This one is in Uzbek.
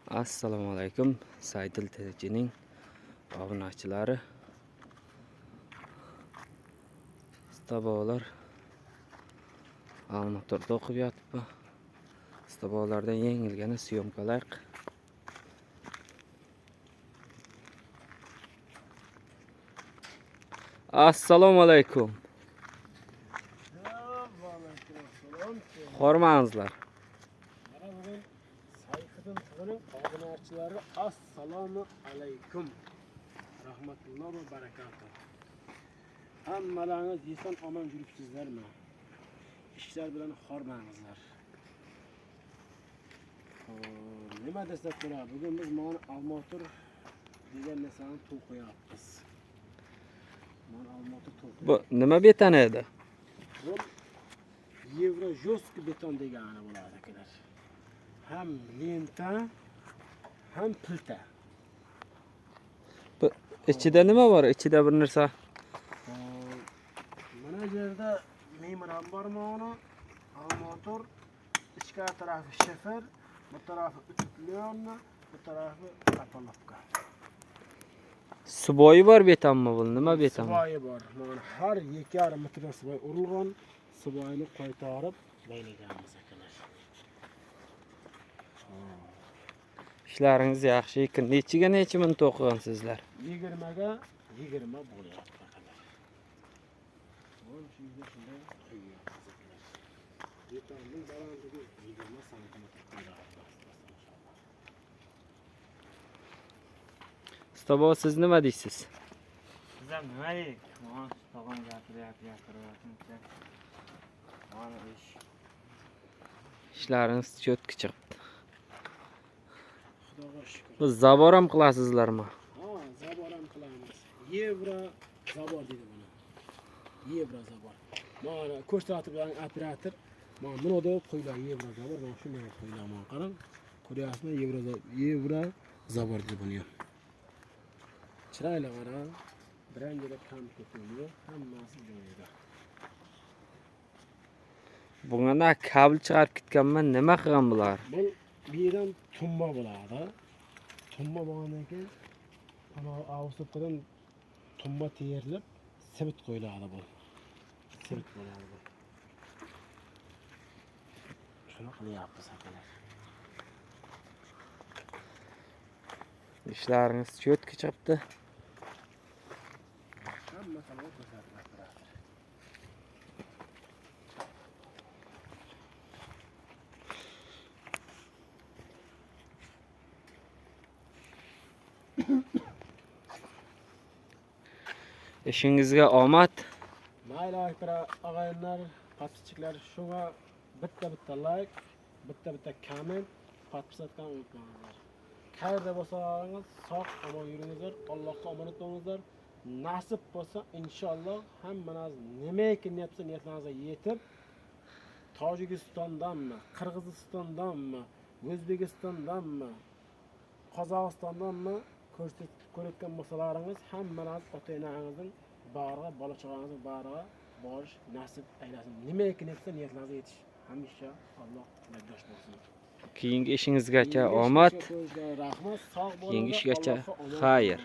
Assalomu alaykum. Saidil televizionining obunachilari. Stabolar Almatorda o'qib yotibdi. Stabolardan yengilgina syomkalar. Assalomu alaykum. Hormangizlar. Assalomu alaykum. Rahmatulloh va barakatuh. Hammalaringiz eson omon yuribsizlarmi? Ishlar bilan hormangizlar. Nima desam bo'ladi? Bugun biz mana Almator degan narsani to'qiyapmiz. Mana Almator to'qiyapmiz. Bu nima beton edi? Bu Yevro jostki beton degani bo'ladi akalar. Ham lenta, ham pilta. Bu ichida nima bor? Ichida bir narsa. Mana bu yerda memran bor mana. Almator ichki tarafi shefer, bu tarafi utuklyon, bu tarafi kapalovka. Suboyi bor betonmi bu? Nima beton? Suboyi bor. Mana har 2,5 metr suboy urilgan, suboyni qaytarib laylaganmiz akalar. İşlarınız yaxshi. Nechiga necha ming to'qigansizlar? 20 ga 20 bo'lyapti akalar. Bu shunga shunday qilyapmiz akalar. Betonning balandligi 20 sm qo'yiladi. Stabo siz nima deysiz? Biz ham nima deylik? Mana tog'am gapiryapti. Mana ish. İşlarınız cho'tki chiqibdi. Xudoga shukr. Biz zabor ham qilasizlarmi? Ha, zabor ham qilamiz. Yevro zabor deydi buni. Yevro zabor. Mana ko'rsatib turgan operator, mana buni deb qo'ylar yevro zabor, mana shunday qo'ylar mana qarang. Ko'ryapsizmi? Yevro zabor deydi buni. Chiroyli qarang. Birinchilik ham ko'paydi, hammasi joyida. Bunga kabel chiqarib ketganman, nima qilgan bular? Bu yerdan tumba bo'ladi. Tumba bo'lgandan keyin ana avtodan tumba terilib, sibit qo'yiladi bu. Sibit bo'ladi bu. Shuni qilyapmiz akalar. İşlarınız cho'tki chiqibdi. Hamma tomon ko'rsatib turadi. İşingizga omad. Mayli og'ayinlar, patchichiklar, shunga bitta like, bitta comment, patchatdan unutmanglar. Qayerda bo'lsangiz sog' omon yuringizlar, Allohga omonat bo'lingizlar. Nasib bo'lsa inshaalloh hammamiz nimaiki niyatlaringizga yetib, Tojikistondanmi, Qirg'izistondanmi, O'zbekistondanmi, Qozog'istondanmi ko'rayotgan bo'lsalaringiz hammamiz ota-onangizning bag'riga, bola chaqangizning bag'riga borish nasib aylasin. Nimaiki niyatlaringizga yetish hamisha Alloh bardosh bo'lsin. Keyingi ishingizgacha omad. Rahmat, sog' bo'ling. Keyingi ishgacha xayr.